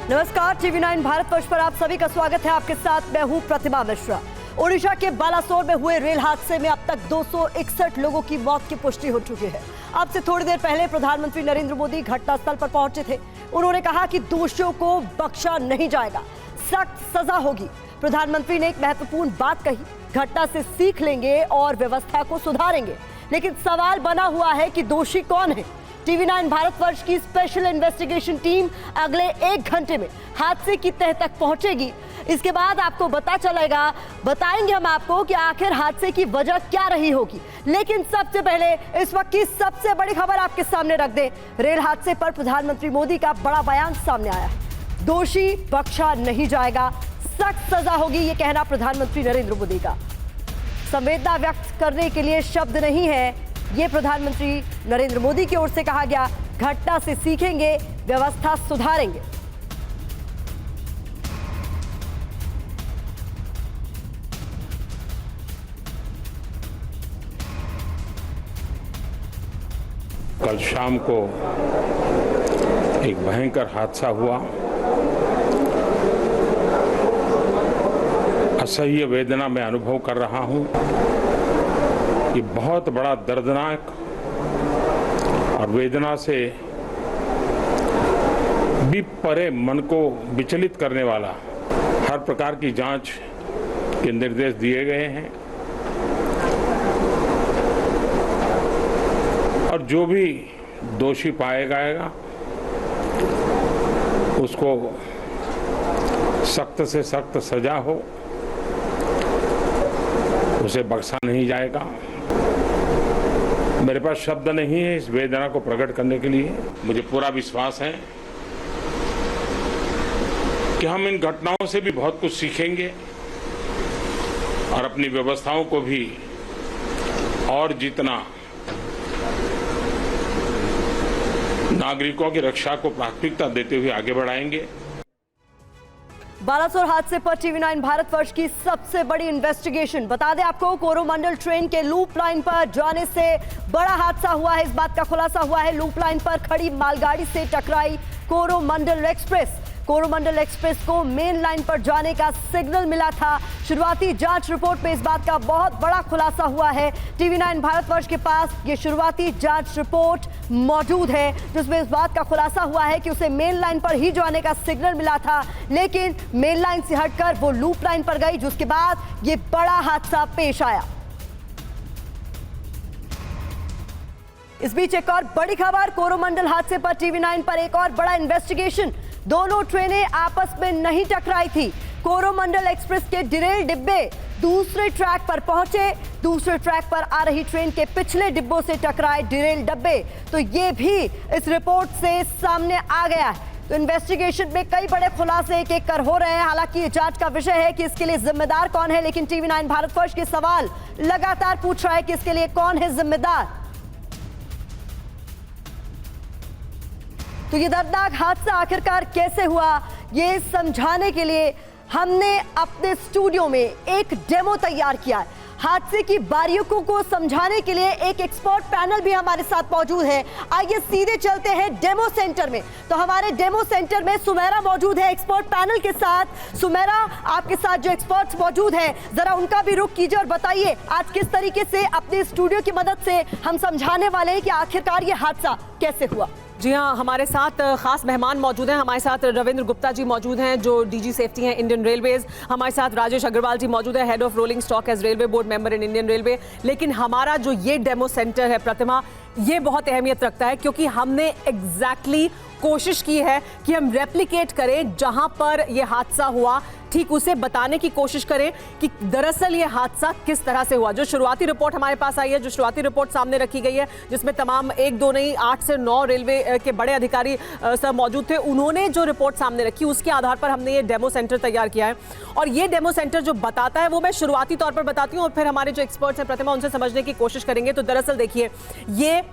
नमस्कार, TV9 भारतवर्ष पर आप सभी का स्वागत है। आपके साथ मैं हूं प्रतिमा मिश्रा। ओडिशा के बालासोर में हुए रेल हादसे में अब तक 261 लोगों की मौत की पुष्टि हो चुकी है। अब से थोड़ी देर पहले प्रधानमंत्री नरेंद्र मोदी घटनास्थल पर पहुंचे थे। उन्होंने कहा कि दोषियों को बख्शा नहीं जाएगा, सख्त सजा होगी। प्रधानमंत्री ने एक महत्वपूर्ण बात कही, घटना से सीख लेंगे और व्यवस्था को सुधारेंगे। लेकिन सवाल बना हुआ है कि दोषी कौन है। TV9 भारतवर्ष की स्पेशल इन्वेस्टिगेशन टीम अगले 1 घंटे में हादसे की तह तक पहुंचेगी। इसके बाद आपको बताएंगे हम आपको कि आखिर हादसे की वजह क्या रही होगी। लेकिन सबसे पहले इस वक्त की सबसे बड़ी खबर आपके सामने रख दें। रेल हादसे पर प्रधानमंत्री मोदी का बड़ा बयान सामने आया है। दोषी बख्शा नहीं जाएगा, सख्त सजा होगी, ये कहना प्रधानमंत्री नरेंद्र मोदी का। संवेदना व्यक्त करने के लिए शब्द नहीं है, ये प्रधानमंत्री नरेंद्र मोदी की ओर से कहा गया। घटना से सीखेंगे, व्यवस्था सुधारेंगे। कल शाम को एक भयंकर हादसा हुआ। असह्य वेदना में अनुभव कर रहा हूं। ये बहुत बड़ा दर्दनाक और वेदना से भी परे मन को विचलित करने वाला हर प्रकार की जांच के निर्देश दिए गए हैं और जो भी दोषी पाया जाएगा उसको सख्त से सख्त सजा हो, उसे बख्शा नहीं जाएगा। मेरे पास शब्द नहीं है इस वेदना को प्रकट करने के लिए। मुझे पूरा विश्वास है कि हम इन घटनाओं से भी बहुत कुछ सीखेंगे और अपनी व्यवस्थाओं को भी और जितना नागरिकों की रक्षा को प्राथमिकता देते हुए आगे बढ़ाएंगे। बालासोर हादसे पर TV9 भारतवर्ष की सबसे बड़ी इन्वेस्टिगेशन। बता दें आपको, कोरोमंडल ट्रेन के लूप लाइन पर जाने से बड़ा हादसा हुआ है। इस बात का खुलासा हुआ है। लूप लाइन पर खड़ी मालगाड़ी से टकराई कोरोमंडल एक्सप्रेस। कोरोमंडल एक्सप्रेस को मेन लाइन पर जाने का सिग्नल मिला था। शुरुआती जांच रिपोर्ट में इस बात का बहुत बड़ा खुलासा हुआ है। TV9 भारतवर्ष के पास ये शुरुआती जांच रिपोर्ट मौजूद है, जिसमें इस बात का खुलासा हुआ है कि उसे मेन लाइन पर ही जाने का सिग्नल मिला था, लेकिन मेन लाइन से हटकर वो लूप लाइन पर गई, जिसके बाद ये बड़ा हादसा पेश आया। इस बीच एक और बड़ी खबर, कोरोमंडल हादसे पर TV9 पर एक और बड़ा इन्वेस्टिगेशन। दोनों ट्रेनें आपस में नहीं टकराई थी। कोरोमंडल एक्सप्रेस के डिरेल डिब्बे दूसरे ट्रैक पर पहुंचे। दूसरे ट्रैक पर आ रही ट्रेन के पिछले डिब्बों से टकराए डिरेल डब्बे। तो ये भी इस रिपोर्ट से सामने आ गया है। तो इन्वेस्टिगेशन में कई बड़े खुलासे एक एक कर हो रहे हैं। हालांकि ये जांच का विषय है कि इसके लिए जिम्मेदार कौन है, लेकिन TV9 भारतवर्ष के सवाल लगातार पूछ रहा है कि इसके लिए कौन है जिम्मेदार। तो ये दर्दनाक हादसा आखिरकार कैसे हुआ, ये समझाने के लिए हमने अपने स्टूडियो में एक डेमो तैयार किया है। हादसे की बारीकियों को समझाने के लिए एक एक्सपर्ट पैनल भी हमारे साथ मौजूद है। आइए सीधे चलते हैं डेमो सेंटर में। तो हमारे डेमो सेंटर में सुमेरा मौजूद है एक्सपर्ट पैनल के साथ। सुमेरा, आपके साथ जो एक्सपर्ट्स मौजूद हैं, जरा उनका भी रुख कीजिए और बताइए आज किस तरीके से अपने स्टूडियो की मदद से हम समझाने वाले हैं कि आखिरकार ये हादसा कैसे हुआ। जी हाँ, हमारे साथ खास मेहमान मौजूद हैं। हमारे साथ रविंद्र गुप्ता जी मौजूद हैं, जो DG सेफ्टी हैं इंडियन रेलवेज। हमारे साथ राजेश अग्रवाल जी मौजूद है, head of rolling stock as railway board member in Indian railway. लेकिन हमारा जो ये डेमो सेंटर है प्रतिमा, ये बहुत अहमियत रखता है क्योंकि हमने एग्जैक्टली कोशिश की है कि हम रेप्लिकेट करें जहां पर ये हादसा हुआ, ठीक उसे बताने की कोशिश करें कि दरअसल ये हादसा किस तरह से हुआ। जो शुरुआती रिपोर्ट हमारे पास आई है, जो शुरुआती रिपोर्ट सामने रखी गई है, जिसमें तमाम 1-2 नहीं 8 से 9 रेलवे के बड़े अधिकारी सब मौजूद थे, उन्होंने जो रिपोर्ट सामने रखी उसके आधार पर हमने ये डेमो सेंटर तैयार किया है। और ये डेमो सेंटर जो बताता है वो मैं शुरुआती तौर पर बताती हूँ और फिर हमारे जो एक्सपर्ट्स हैं प्रतिमा, उनसे समझने की कोशिश करेंगे। तो दरअसल देखिए, ये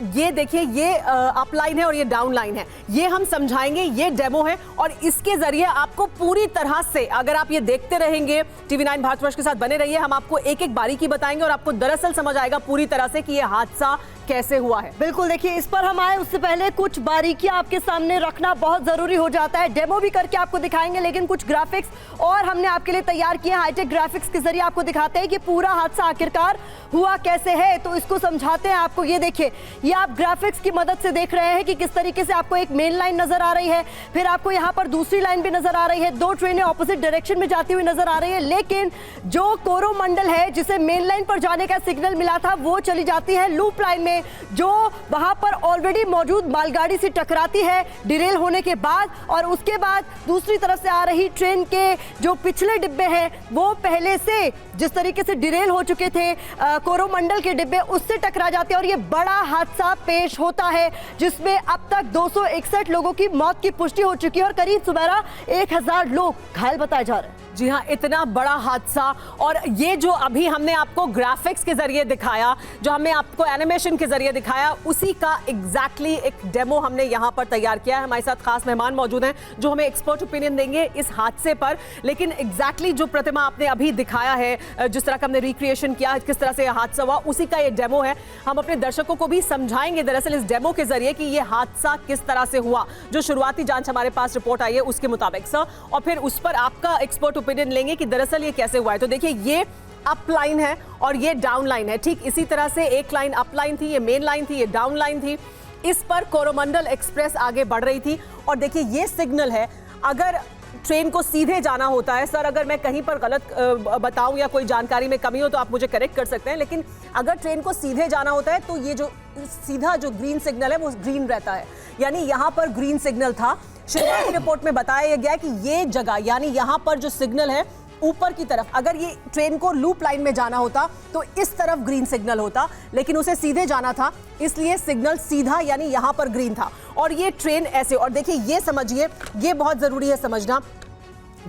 देखिए, ये अप लाइन है और ये डाउन लाइन है, ये हम समझाएंगे। ये डेमो है और इसके जरिए आपको पूरी तरह से, अगर आप ये देखते रहेंगे, TV9 भारतवर्ष के साथ बने रहिए, हम आपको एक एक बारीकी बताएंगे और आपको दरअसल समझ आएगा पूरी तरह से कि ये हादसा कैसे हुआ है। बिल्कुल, देखिए इस पर हम आए उससे पहले कुछ बारीकियां आपके सामने रखना बहुत जरूरी हो जाता है। डेमो भी करके आपको दिखाएंगे, लेकिन कुछ ग्राफिक्स और हमने आपके लिए तैयार किए हैं। हाईटेक ग्राफिक्स के जरिए आपको दिखाते हैं कि पूरा हादसा आखिरकार हुआ कैसे है, तो इसको समझाते हैं आपको। ये देखिए, ये आप ग्राफिक्स की मदद से देख रहे हैं कि किस तरीके से आपको एक मेन लाइन नजर आ रही है, फिर आपको यहाँ पर दूसरी लाइन भी नजर आ रही है, दो ट्रेनें ऑपोजिट डायरेक्शन में जाती हुई नजर आ रही है। लेकिन जो कोरोमंडल है, जिसे मेन लाइन पर जाने का सिग्नल मिला था, वो चली जाती है लूप लाइन में, जो वहां पर ऑलरेडी मौजूद मालगाड़ी से टकराती है डिरेल होने के बाद। और उसके बाद दूसरी तरफ से आ रही ट्रेन के जो पिछले डिब्बे हैं, वो पहले से जिस तरीके से डिरेल हो चुके थे कोरोमंडल के डिब्बे, उससे टकरा जाते हैं और ये बड़ा हादसा पेश होता है, जिसमें अब तक 261 लोगों की मौत की पुष्टि हो चुकी है और करीब सुबह 1000 लोग घायल बताए जा रहे हैं। जी हाँ, इतना बड़ा हादसा। और ये जो अभी हमने आपको ग्राफिक्स के जरिए दिखाया, जो हमने आपको एनिमेशन के जरिए दिखाया, उसी का एग्जैक्टली एक डेमो हमने यहाँ पर तैयार किया है। हमारे साथ खास मेहमान मौजूद हैं जो हमें एक्सपर्ट ओपिनियन देंगे इस हादसे पर। लेकिन एग्जैक्टली जो प्रतिमा आपने अभी दिखाया है, जिस तरह का हमने रिक्रिएशन किया, किस तरह से हादसा हुआ, उसी का ये डेमो है। हम अपने दर्शकों को भी समझाएंगे दरअसल इस डेमो के जरिए कि ये हादसा किस तरह से हुआ, जो शुरुआती जांच हमारे पास रिपोर्ट आई है उसके मुताबिक सर, और फिर उस पर आपका एक्सपर्ट ओपिनियन लेंगे कि दरअसल ये कैसे हुआ है। तो देखिए, ये अप लाइन है और ये डाउन लाइन है। ठीक इसी तरह से एक लाइन अप लाइन थी, ये मेन लाइन थी, ये डाउन लाइन थी। इस पर कोरोमंडल एक्सप्रेस आगे बढ़ रही थी और देखिए ये सिग्नल है। अगर ट्रेन को सीधे जाना होता है, सर अगर मैं कहीं पर गलत बताऊं या कोई जानकारी में कमी हो तो आप मुझे करेक्ट कर सकते हैं, लेकिन अगर ट्रेन को सीधे जाना होता है तो ये जो सीधा जो ग्रीन सिग्नल है वो ग्रीन रहता है, यानी यहाँ पर ग्रीन सिग्नल था। शुरुआती रिपोर्ट में बताया गया कि ये जगह यानी यहाँ पर जो सिग्नल है ऊपर की तरफ, अगर ये ट्रेन को लूप लाइन में जाना होता तो इस तरफ ग्रीन सिग्नल होता, लेकिन उसे सीधे जाना था इसलिए सिग्नल सीधा यानी यहाँ पर ग्रीन था। और ये ट्रेन ऐसे, और देखिए ये समझिए, ये बहुत जरूरी है समझना,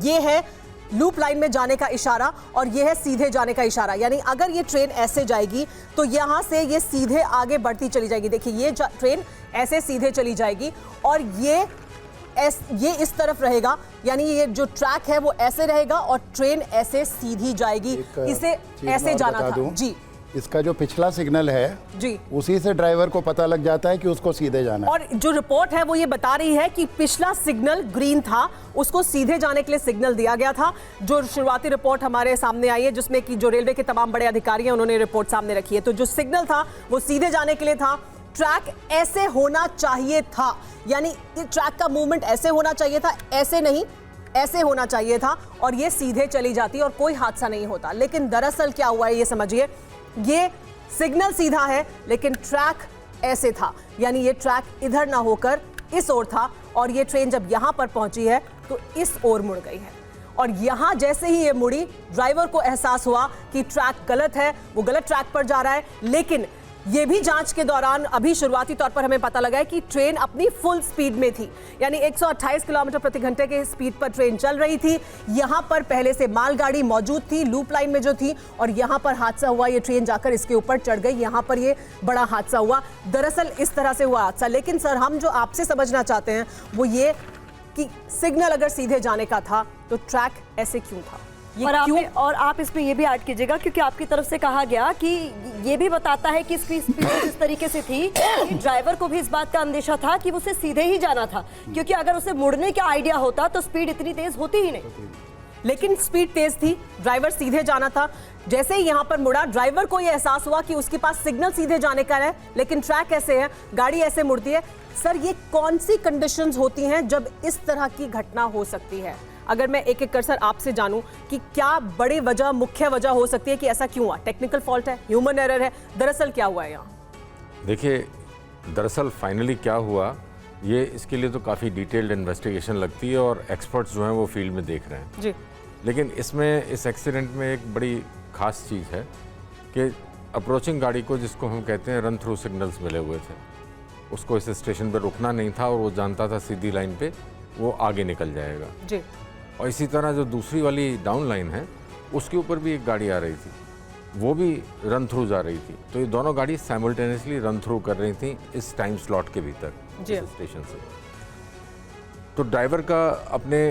ये है लूप लाइन में जाने का इशारा और ये है सीधे जाने का इशारा। यानी अगर ये ट्रेन ऐसे जाएगी तो यहाँ से ये सीधे आगे बढ़ती चली जाएगी। देखिए ये ट्रेन ऐसे सीधे चली जाएगी और ये इस तरफ रहेगा, यानी ये जो ट्रैक है वो ऐसे रहेगा और ट्रेन ऐसे सीधी जाएगी। इसे ऐसे जाना था जी। इसका जो पिछला सिग्नल है जी, उसी से ड्राइवर को पता लग जाता है कि उसको सीधे जाना है। और जो रिपोर्ट है वो ये बता रही है कि पिछला सिग्नल ग्रीन था, उसको सीधे जाने के लिए सिग्नल दिया गया था। जो शुरुआती रिपोर्ट हमारे सामने आई है, जिसमें कि जो रेलवे के तमाम बड़े अधिकारी हैं उन्होंने रिपोर्ट सामने रखी है, तो जो सिग्नल था वो सीधे जाने के लिए था। ट्रैक ऐसे होना चाहिए था, यानी ट्रैक का मूवमेंट ऐसे होना चाहिए था, ऐसे नहीं, ऐसे होना चाहिए था और ये सीधे चली जाती और कोई हादसा नहीं होता। लेकिन दरअसल क्या हुआ है ये समझिए, ये सिग्नल सीधा है लेकिन ट्रैक ऐसे था, यानी ये ट्रैक इधर ना होकर इस ओर था और ये ट्रेन जब यहां पर पहुंची है तो इस ओर मुड़ गई है। और यहां जैसे ही ये मुड़ी, ड्राइवर को एहसास हुआ कि ट्रैक गलत है, वो गलत ट्रैक पर जा रहा है। लेकिन ये भी जांच के दौरान अभी शुरुआती तौर पर हमें पता लगा है कि ट्रेन अपनी फुल स्पीड में थी, यानी 128 किलोमीटर प्रति घंटे के स्पीड पर ट्रेन चल रही थी। यहां पर पहले से मालगाड़ी मौजूद थी लूप लाइन में जो थी, और यहां पर हादसा हुआ, ये ट्रेन जाकर इसके ऊपर चढ़ गई, यहां पर ये बड़ा हादसा हुआ। दरअसल इस तरह से हुआ हादसा। लेकिन सर हम जो आपसे समझना चाहते हैं वो ये कि सिग्नल अगर सीधे जाने का था तो ट्रैक ऐसे क्यों था, और आप इसमें ये भी ऐड कीजिएगा, क्योंकि आपकी तरफ से कहा गया कि ये भी बताता है कि इसकी स्पीड इस तरीके से थी कि ड्राइवर को भी इस बात का अंदेशा था कि उसे सीधे ही जाना था, क्योंकि अगर उसे मुड़ने का आइडिया होता तो स्पीड इतनी तेज होती ही नहीं। लेकिन स्पीड तेज थी, ड्राइवर सीधे जाना था। जैसे ही यहां पर मुड़ा, ड्राइवर को यह एहसास हुआ कि उसके पास सिग्नल सीधे जाने का है लेकिन ट्रैक ऐसे है, गाड़ी ऐसे मुड़ती है। सर ये कौन सी कंडीशंस होती हैं जब इस तरह की घटना हो सकती है? अगर मैं एक एक कर सर आपसे जानूं कि क्या बड़ी वजह, मुख्य वजह हो सकती है कि ऐसा क्यों हुआ? टेक्निकल फॉल्ट है, ह्यूमन एरर है, दरअसल क्या हुआ है यहाँ? देखिए, दरअसल फाइनली क्या हुआ, ये इसके लिए तो काफ़ी डिटेल्ड इन्वेस्टिगेशन लगती है और एक्सपर्ट्स जो हैं वो फील्ड में देख रहे हैं जी। लेकिन इसमें इस एक्सीडेंट में एक बड़ी खास चीज़ है कि अप्रोचिंग गाड़ी को, जिसको हम कहते हैं रन थ्रू सिग्नल्स मिले हुए थे, उसको इस स्टेशन पर रुकना नहीं था और वो जानता था सीधी लाइन पे वो आगे निकल जाएगा जी। और इसी तरह जो दूसरी वाली डाउन लाइन है उसके ऊपर भी एक गाड़ी आ रही थी, वो भी रन थ्रू जा रही थी। तो ये दोनों गाड़ी साइमल्टेनियसली रन थ्रू कर रही थी इस टाइम स्लॉट के भीतर इस स्टेशन से। तो ड्राइवर का अपने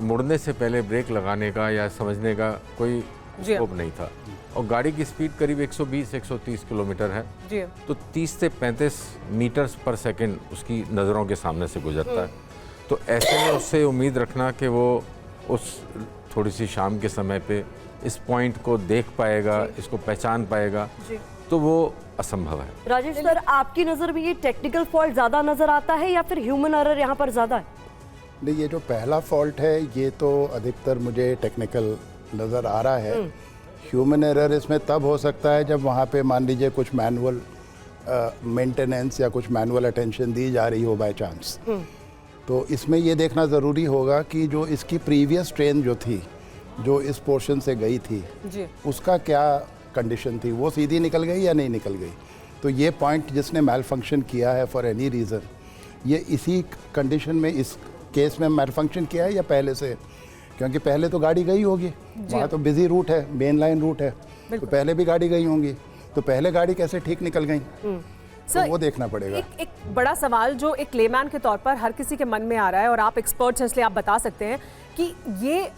मुड़ने से पहले ब्रेक लगाने का या समझने का कोई जी। स्कोप नहीं था, और गाड़ी की स्पीड करीब 120-130 किलोमीटर है, जी। तो 30 से 35 मीटर्स पर सेकंड उसकी नज़रों के सामने से गुजरता है। तो ऐसे में उससे उम्मीद रखना कि वो उस थोड़ी सी शाम के समय पे इस पॉइंट को देख पाएगा, इसको पहचान पाएगा, तो वो असंभव है। राजेश सर, आपकी नज़र में ये टेक्निकल फॉल्ट ज़्यादा नज़र आता है या फिर ह्यूमन एरर यहाँ पर ज़्यादा है? नहीं, ये जो पहला फॉल्ट है ये तो अधिकतर मुझे टेक्निकल नज़र आ रहा है। ह्यूमन एरर इसमें तब हो सकता है जब वहाँ पे मान लीजिए कुछ मैनुअल मेंटेनेंस या कुछ मैनुअल अटेंशन दी जा रही हो बाय चांस। तो इसमें ये देखना ज़रूरी होगा कि जो इसकी प्रीवियस ट्रेन जो थी, जो इस पोर्शन से गई थी जी। उसका क्या कंडीशन थी, वो सीधी निकल गई या नहीं निकल गई। तो ये पॉइंट जिसने मैल फंक्शन किया है फॉर एनी रीज़न, ये इसी कंडीशन में इस केस में मैल फंक्शन किया है या पहले से, क्योंकि पहले तो गाड़ी गई होगी, वहाँ तो बिजी रूट है, मेन लाइन रूट है, तो पहले भी गाड़ी गई होंगी, तो पहले गाड़ी कैसे ठीक निकल गई, तो वो देखना पड़ेगा। एक बड़ा सवाल जो एक लेमैन के तौर पर हर किसी के मन में आ रहा है, और आप एक्सपर्ट्स हैं इसलिए आप बता सकते हैं कि ये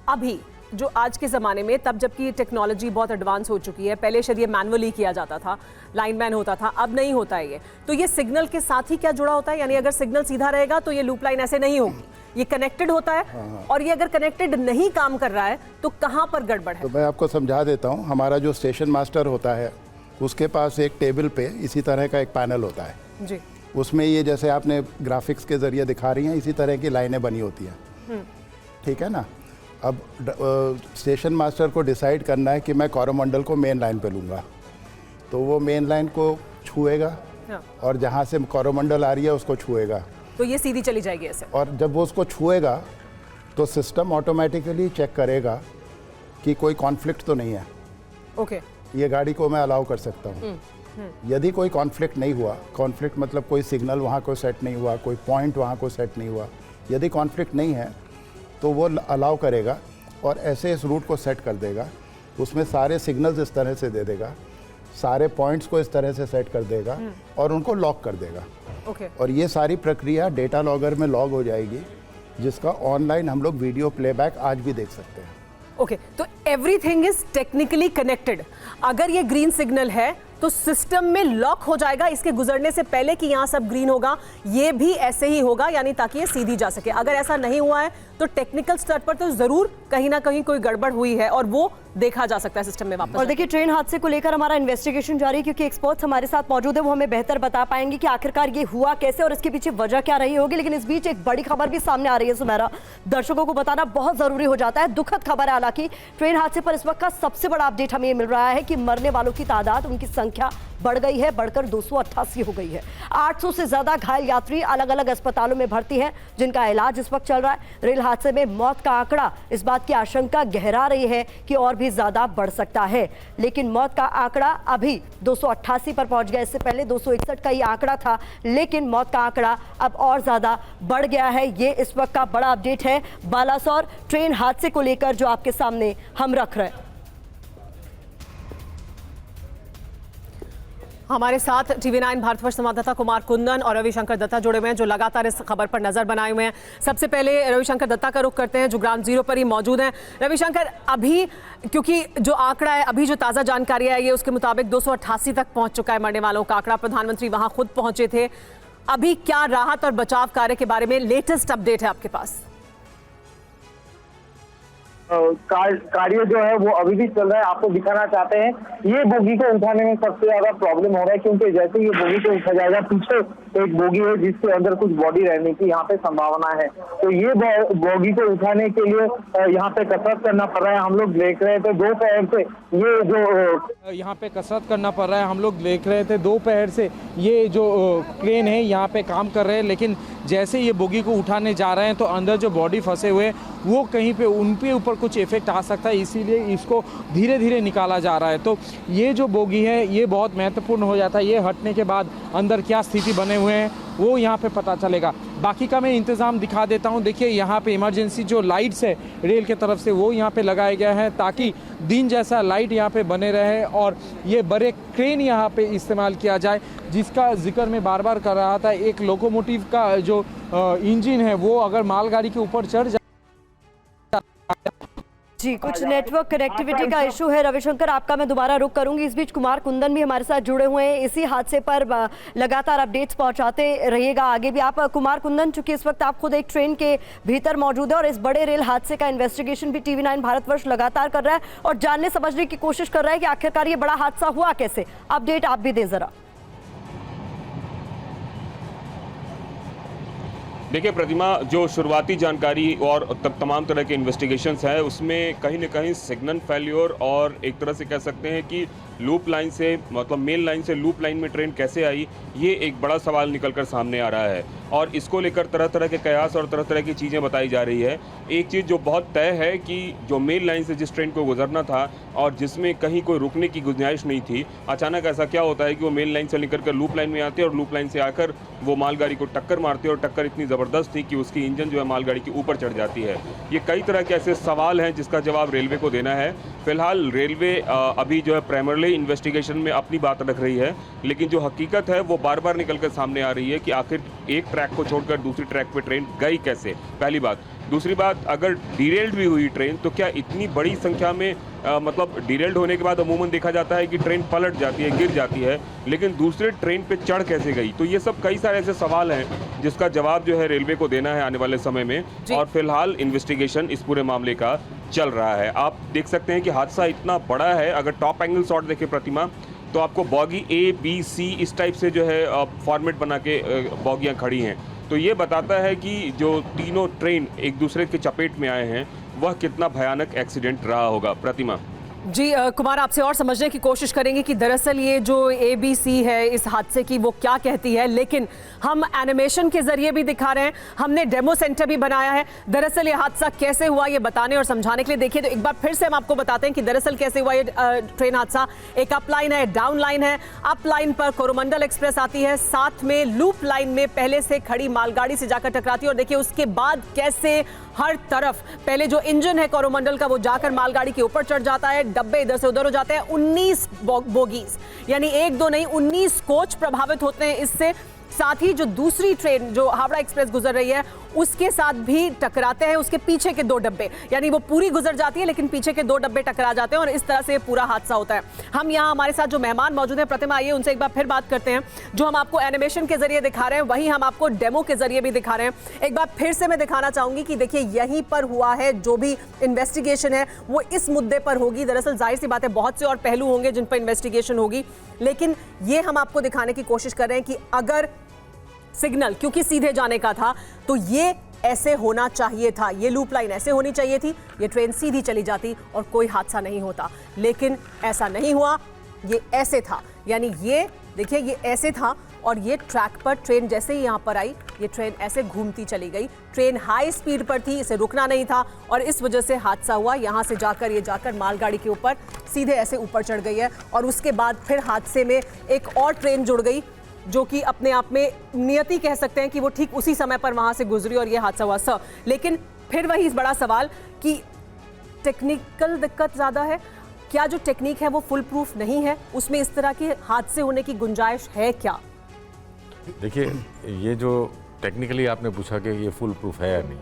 अभी जो आज के ज़माने में, तब जबकि टेक्नोलॉजी बहुत एडवांस हो चुकी है, पहले शायद ये मैनुअली किया जाता था, लाइनमैन होता था, अब नहीं होता है ये, तो ये सिग्नल के साथ ही क्या जुड़ा होता है? यानी अगर सिग्नल सीधा रहेगा तो ये लूप लाइन ऐसे नहीं होगी, ये कनेक्टेड होता है। और ये अगर कनेक्टेड नहीं काम कर रहा है तो कहाँ पर गड़बड़ है? तो मैं आपको समझा देता हूँ। हमारा जो स्टेशन मास्टर होता है उसके पास एक टेबल पे इसी तरह का एक पैनल होता है जी। उसमें ये जैसे आपने ग्राफिक्स के ज़रिए दिखा रही हैं, इसी तरह की लाइनें बनी होती हैं, ठीक है ना। अब स्टेशन मास्टर को डिसाइड करना है कि मैं कोरोमंडल को मेन लाइन पे लूँगा, तो वो मेन लाइन को छुएगा और जहाँ से कोरोमंडल आ रही है उसको छुएगा, तो ये सीधी चली जाएगी ऐसे। और जब वो उसको छुएगा तो सिस्टम ऑटोमेटिकली चेक करेगा कि कोई कॉन्फ्लिक्ट तो नहीं है। ओके। ये गाड़ी को मैं अलाउ कर सकता हूँ। यदि कोई कॉन्फ्लिक्ट नहीं हुआ, कॉन्फ्लिक्ट मतलब कोई सिग्नल वहाँ को सेट नहीं हुआ, कोई पॉइंट वहाँ को सेट नहीं हुआ, यदि कॉन्फ्लिक्ट नहीं है तो वो अलाउ करेगा और ऐसे इस रूट को सेट कर देगा। उसमें सारे सिग्नल्स इस तरह से दे देगा, सारे पॉइंट्स को इस तरह से सेट कर देगा और उनको लॉक कर देगा। ओके। और ये सारी प्रक्रिया डेटा लॉगर में लॉग हो जाएगी, जिसका ऑनलाइन हम लोग वीडियो प्लेबैक आज भी देख सकते हैं। ओके, तो एवरीथिंग इज टेक्निकली कनेक्टेड। अगर ये ग्रीन सिग्नल है तो सिस्टम में लॉक हो जाएगा इसके गुजरने से पहले कि यहाँ सब ग्रीन होगा, ये भी ऐसे ही होगा, यानी ताकि ये सीधी जा सके। अगर ऐसा नहीं हुआ है तो टेक्निकल स्तर पर तो जरूर कहीं ना कहीं कोई गड़बड़ हुई है और वो देखा जा सकता है सिस्टम में वापस। और देखिए, ट्रेन हादसे को लेकर हमारा इन्वेस्टिगेशन जारी है, क्योंकि एक्सपर्ट्स हमारे साथ मौजूद है, वो हमें बेहतर बता पाएंगे कि आखिरकार ये हुआ कैसे और इसके पीछे वजह क्या रही होगी। लेकिन इस बीच एक बड़ी खबर भी सामने आ रही है सुमेरा, दर्शकों को बताना बहुत जरूरी हो जाता है। दुखद खबर है हालांकि। ट्रेन हादसे पर इस वक्त का सबसे बड़ा अपडेट हमें मिल रहा है कि मरने वालों की तादाद, उनकी संख्या बढ़ गई है, बढ़कर 288 हो गई है। 800 से ज्यादा घायल यात्री अलग अलग अस्पतालों में भर्ती हैं, जिनका इलाज इस वक्त चल रहा है। रेल हादसे में मौत का आंकड़ा इस बात की आशंका गहरा रही है कि और भी ज्यादा बढ़ सकता है, लेकिन मौत का आंकड़ा अभी 288 पर पहुंच गया। इससे पहले 261 का ये आंकड़ा था, लेकिन मौत का आंकड़ा अब और ज्यादा बढ़ गया है। ये इस वक्त का बड़ा अपडेट है बालासोर ट्रेन हादसे को लेकर जो आपके सामने हम रख रहे हैं। हमारे साथ TV9 भारतवर्ष संवाददाता कुमार कुंदन और रविशंकर दत्ता जुड़े हुए हैं, जो लगातार इस खबर पर नजर बनाए हुए हैं। सबसे पहले रविशंकर दत्ता का रुख करते हैं, जो ग्राउंड जीरो पर ही मौजूद हैं। रविशंकर, अभी क्योंकि जो आंकड़ा है, अभी जो ताज़ा जानकारी आई है उसके मुताबिक 288 तक पहुंच चुका है मरने वालों का आंकड़ा। प्रधानमंत्री वहां खुद पहुंचे थे। अभी क्या राहत और बचाव कार्य के बारे में लेटेस्ट अपडेट है आपके पास? कार्य जो है वो अभी भी चल रहा है। आपको दिखाना चाहते हैं, ये बोगी को उठाने में सबसे ज्यादा प्रॉब्लम हो रहा है, क्योंकि जैसे ये बोगी को उठा जाएगा, पीछे एक बोगी है जिसके अंदर कुछ बॉडी रहने की यहाँ पे संभावना है। तो ये बोगी को उठाने के लिए यहाँ पे कसरत करना पड़ रहा है। हम लोग देख रहे थे दोपहर से ये जो यहाँ पे कसरत करना पड़ रहा है। हम लोग देख रहे थे दोपहर से ये जो क्रेन है यहाँ पे काम कर रहे हैं, लेकिन जैसे ये बोगी को उठाने जा रहे हैं तो अंदर जो बॉडी फंसे हुए हैं वो कहीं पे उन पे ऊपर कुछ इफेक्ट आ सकता है, इसीलिए इसको धीरे धीरे निकाला जा रहा है। तो ये जो बोगी है ये बहुत महत्वपूर्ण हो जाता है। ये हटने के बाद अंदर क्या स्थिति बने हुए हैं वो यहाँ पे पता चलेगा। बाकी का मैं इंतज़ाम दिखा देता हूँ। देखिए, यहाँ पे इमरजेंसी जो लाइट्स है रेल के तरफ से वो यहाँ पे लगाया गया है, ताकि दिन जैसा लाइट यहाँ पे बने रहे और ये बड़े क्रेन यहाँ पे इस्तेमाल किया जाए, जिसका जिक्र मैं बार बार कर रहा था। एक लोकोमोटिव का जो इंजन है वो अगर मालगाड़ी के ऊपर चढ़ जाए जी, कुछ नेटवर्क कनेक्टिविटी का इशू है। रविशंकर, आपका मैं दोबारा रुक करूंगी। इस बीच कुमार कुंदन भी हमारे साथ जुड़े हुए हैं, इसी हादसे पर लगातार अपडेट्स पहुंचाते रहिएगा आगे भी। आप कुमार कुंदन, चूंकि इस वक्त आप खुद एक ट्रेन के भीतर मौजूद है और इस बड़े रेल हादसे का इन्वेस्टिगेशन भी TV9 भारतवर्ष लगातार कर रहा है और जानने समझने की कोशिश कर रहा है कि आखिरकार ये बड़ा हादसा हुआ कैसे। अपडेट आप भी दें जरा। देखिए प्रतिमा, जो शुरुआती जानकारी और तमाम तरह के इन्वेस्टिगेशंस है उसमें कहीं न कहीं सिग्नल फेल्योर और एक तरह से कह सकते हैं कि लूप लाइन से, मतलब मेन लाइन से लूप लाइन में ट्रेन कैसे आई, ये एक बड़ा सवाल निकलकर सामने आ रहा है और इसको लेकर तरह तरह के कयास और तरह तरह की चीज़ें बताई जा रही है। एक चीज़ जो बहुत तय है कि जो मेन लाइन से जिस ट्रेन को गुजरना था और जिसमें कहीं कोई रुकने की गुंजाइश नहीं थी, अचानक ऐसा क्या होता है कि वो मेन लाइन से निकल कर लूप लाइन में आते हैं और लूप लाइन से आकर वो मालगाड़ी को टक्कर मारते हैं और टक्कर इतनी ज़बरदस्त थी कि उसकी इंजन जो है मालगाड़ी के ऊपर चढ़ जाती है। ये कई तरह के ऐसे सवाल हैं जिसका जवाब रेलवे को देना है। फिलहाल रेलवे अभी जो है प्राइमरली इन्वेस्टिगेशन में अपनी बात रख रही है, लेकिन जो हकीकत है वो बार बार निकल कर सामने आ रही है कि आखिर एक ट्रैक को छोड़कर दूसरी ट्रैक पे ट्रेन गई कैसे, पहली बात। दूसरी बात, अगर डिरेल्ड भी हुई ट्रेन तो क्या इतनी बड़ी संख्या में मतलब डिरेल्ड होने के बाद अमूमन देखा जाता है कि ट्रेन पलट जाती है, गिर जाती है, लेकिन दूसरे ट्रेन पे चढ़ कैसे गई? तो ये सब कई सारे ऐसे सवाल हैं जिसका जवाब जो है रेलवे को देना है आने वाले समय में और फिलहाल इन्वेस्टिगेशन इस पूरे मामले का चल रहा है। आप देख सकते हैं कि हादसा इतना बड़ा है, अगर टॉप एंगल शॉट देखें प्रतिमा तो आपको बॉगी A, B, C इस टाइप से जो है फॉर्मेट बना के बॉगियाँ खड़ी हैं। तो ये बताता है कि जो तीनों ट्रेन एक दूसरे के चपेट में आए हैं वह कितना भयानक एक्सीडेंट रहा होगा। प्रतिमा जी, कुमार आपसे और समझने की कोशिश करेंगे कि दरअसल ये जो ABC है इस हादसे की वो क्या कहती है, लेकिन हम एनिमेशन के जरिए भी दिखा रहे हैं, हमने डेमो सेंटर भी बनाया है। दरअसल ये हादसा कैसे हुआ ये बताने और समझाने के लिए देखिए तो एक बार फिर से हम आपको बताते हैं कि दरअसल कैसे हुआ ये ट्रेन हादसा। एक अप लाइन है, डाउन लाइन है। अप लाइन पर कोरोमंडल एक्सप्रेस आती है, साथ में लूप लाइन में पहले से खड़ी मालगाड़ी से जाकर टकराती है और देखिए उसके बाद कैसे हर तरफ पहले जो इंजन है कोरोमंडल का वो जाकर मालगाड़ी के ऊपर चढ़ जाता है, डब्बे इधर से उधर हो जाते हैं। 19 बोगीज, यानी एक दो नहीं 19 कोच प्रभावित होते हैं इससे। साथ ही जो दूसरी ट्रेन जो हावड़ा एक्सप्रेस गुजर रही है उसके साथ भी टकराते हैं उसके पीछे के 2 डब्बे, यानी वो पूरी गुजर जाती है लेकिन पीछे के 2 डब्बे टकरा जाते हैं और इस तरह से पूरा हादसा होता है। हम यहाँ हमारे साथ जो मेहमान मौजूद हैं, प्रतिमा आइए उनसे एक बार फिर बात करते हैं। जो हम आपको एनिमेशन के जरिए दिखा रहे हैं वही हम आपको डेमो के जरिए भी दिखा रहे हैं। एक बार फिर से मैं दिखाना चाहूंगी कि देखिए यहीं पर हुआ है, जो भी इन्वेस्टिगेशन है वो इस मुद्दे पर होगी। दरअसल जाहिर सी बात है बहुत से और पहलू होंगे जिन पर इन्वेस्टिगेशन होगी, लेकिन ये हम आपको दिखाने की कोशिश कर रहे हैं कि अगर सिग्नल क्योंकि सीधे जाने का था तो ये ऐसे होना चाहिए था, ये लूप लाइन ऐसे होनी चाहिए थी, ये ट्रेन सीधी चली जाती और कोई हादसा नहीं होता, लेकिन ऐसा नहीं हुआ, ये ऐसे था। यानी ये देखिए ये ऐसे था और ये ट्रैक पर ट्रेन जैसे ही यहाँ पर आई ये ट्रेन ऐसे घूमती चली गई। ट्रेन हाई स्पीड पर थी, इसे रुकना नहीं था और इस वजह से हादसा हुआ। यहाँ से जाकर ये जाकर मालगाड़ी के ऊपर सीधे ऐसे ऊपर चढ़ गई है और उसके बाद फिर हादसे में एक और ट्रेन जुड़ गई जो कि अपने आप में नियति कह सकते हैं कि वो ठीक उसी समय पर वहां से गुजरी और ये हादसा हुआ सर। लेकिन फिर वही बड़ा सवाल कि टेक्निकल दिक्कत ज़्यादा है क्या? जो टेक्निक है वो फुल प्रूफ नहीं है, उसमें इस तरह के हादसे होने की गुंजाइश है क्या? देखिए, ये जो टेक्निकली आपने पूछा कि ये फुल प्रूफ है या नहीं,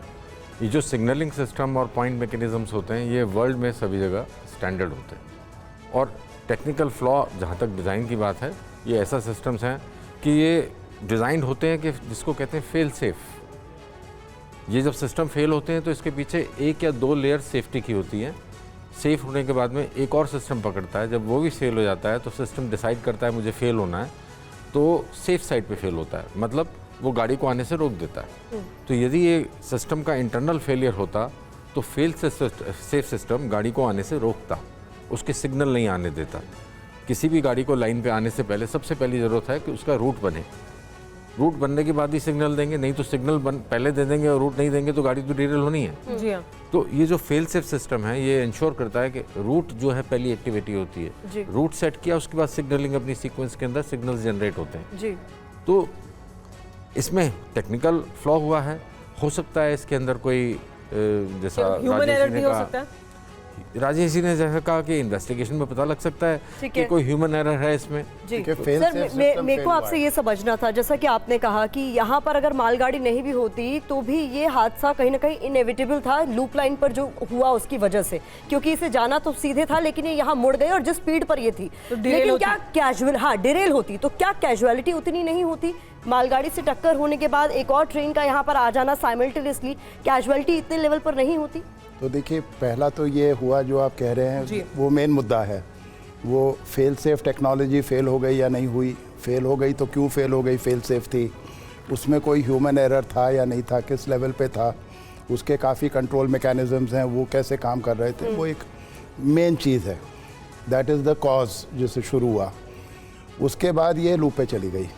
ये जो सिग्नलिंग सिस्टम और पॉइंट मैकेनिज्म्स होते हैं ये वर्ल्ड में सभी जगह स्टैंडर्ड होते हैं और टेक्निकल फ्लॉ जहाँ तक डिज़ाइन की बात है, ये ऐसा सिस्टम्स हैं कि ये डिज़ाइन होते हैं कि जिसको कहते हैं फेल सेफ। ये जब सिस्टम फेल होते हैं तो इसके पीछे 1 या 2 लेयर सेफ्टी की होती है। सेफ होने के बाद में एक और सिस्टम पकड़ता है, जब वो भी फेल हो जाता है तो सिस्टम डिसाइड करता है मुझे फेल होना है, तो सेफ साइड पे फेल होता है, मतलब वो गाड़ी को आने से रोक देता है। तो यदि ये सिस्टम का इंटरनल फेलियर होता तो फेल सेफ सिस्टम गाड़ी को आने से रोकता, उसके सिग्नल नहीं आने देता। किसी भी गाड़ी को लाइन पे आने से पहले सबसे पहली ज़रूरत है कि उसका रूट बने, रूट बनने के बाद ही सिग्नल देंगे, नहीं तो सिग्नल पहले दे देंगे और रूट नहीं देंगे तो गाड़ी तो डिरेल होनी है। जी हाँ। तो ये जो फेल सेफ सिस्टम है ये इंश्योर करता है कि रूट जो है पहली एक्टिविटी होती है, रूट सेट किया उसके बाद सिग्नलिंग अपनी सीक्वेंस के अंदर सिग्नल्स जनरेट होते हैं जी। तो इसमें टेक्निकल फ्लॉ हुआ है, हो सकता है इसके अंदर कोई जैसा ह्यूमन एरर भी हो सकता है। राजेश जी ने जैसा कहा कि इन्वेस्टिगेशन में पता लग सकता है ठीक कि है। कोई ह्यूमन एरर है इसमें। जी देखिए, fail सर, safe मेरे system को fail हुआ आपसे है। ये समझना था, जैसा कि आपने कहा कि यहाँ पर अगर मालगाड़ी नहीं भी होती तो भी ये हादसा कहीं ना कहीं इनएविटेबल था, लूप लाइन पर जो हुआ उसकी वजह से, क्योंकि इसे जाना तो सीधे था लेकिन ये यहाँ मुड़ गए और जिस स्पीड पर ये थी। तो derail लेकिन होती। क्या कैजुअल, हाँ डिरेल होती तो क्या कैजुअलिटी उतनी नहीं होती? मालगाड़ी से टक्कर होने के बाद एक और ट्रेन का यहाँ पर आ जाना साइमल्टेनियसली, कैजुअलिटी इतने लेवल पर नहीं होती? तो देखिए, पहला तो ये हुआ जो आप कह रहे जी। हैं, वो मेन मुद्दा है। वो फेल सेफ टेक्नोलॉजी फेल हो गई या नहीं हुई, फेल हो गई तो क्यों फेल हो गई, फेल सेफ थी, उसमें कोई ह्यूमन एरर था या नहीं था, किस लेवल पे था, उसके काफ़ी कंट्रोल मैकेनिज्म्स हैं, वो कैसे काम कर रहे थे, वो एक मेन चीज़ है। दैट इज़ द कॉज जिससे शुरू हुआ। उसके बाद ये लूप पे चली गई।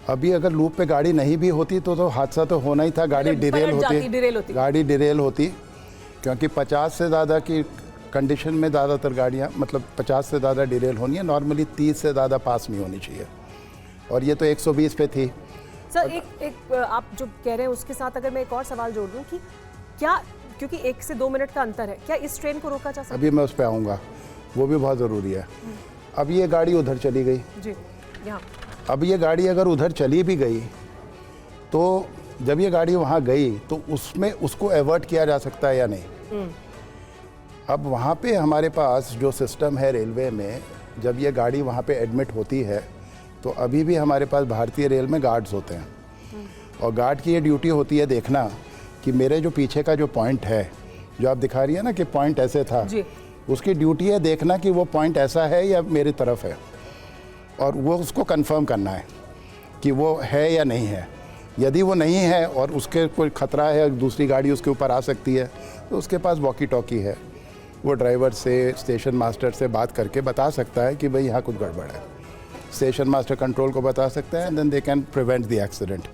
अभी अगर लूप पे गाड़ी नहीं भी होती तो हादसा तो होना ही था, गाड़ी मतलब डिरेल पलट जाती, होती, डिरेल होती। गाड़ी डिरेल होती, क्योंकि 50 से ज़्यादा की कंडीशन में ज़्यादातर गाड़ियाँ, मतलब 50 से ज़्यादा डिरेल होनी है, नॉर्मली 30 से ज़्यादा पास नहीं होनी चाहिए, और ये तो 120 पे थी। सर एक आप जो कह रहे हैं उसके साथ अगर मैं एक और सवाल जोड़ दूं कि क्या, क्योंकि 1 से 2 मिनट का अंतर है, क्या इस ट्रेन को रोका जा सकता अभी मैं उस पर आऊँगा, वो भी बहुत ज़रूरी है। अब ये गाड़ी उधर चली गई, है? जी, यहाँ अब ये गाड़ी अगर उधर चली भी गई तो जब ये गाड़ी वहाँ गई तो उसमें उसको एवर्ट किया जा सकता है या नहीं। अब वहाँ पे हमारे पास जो सिस्टम है रेलवे में, जब ये गाड़ी वहाँ पे एडमिट होती है तो अभी भी हमारे पास भारतीय रेल में गार्ड्स होते हैं, और गार्ड की ये ड्यूटी होती है देखना कि मेरे जो पीछे का जो पॉइंट है, जो आप दिखा रही है ना कि पॉइंट ऐसे था, जी। उसकी ड्यूटी है देखना कि वो पॉइंट ऐसा है या मेरी तरफ है, और वो उसको कंफर्म करना है कि वो है या नहीं है। यदि वो नहीं है और उसके कोई ख़तरा है, दूसरी गाड़ी उसके ऊपर आ सकती है, तो उसके पास वॉकी टॉकी है, वो ड्राइवर से, स्टेशन मास्टर से बात करके बता सकता है कि भाई यहाँ कुछ गड़बड़ है। स्टेशन मास्टर कंट्रोल को बता सकता है, and then they can prevent the accident.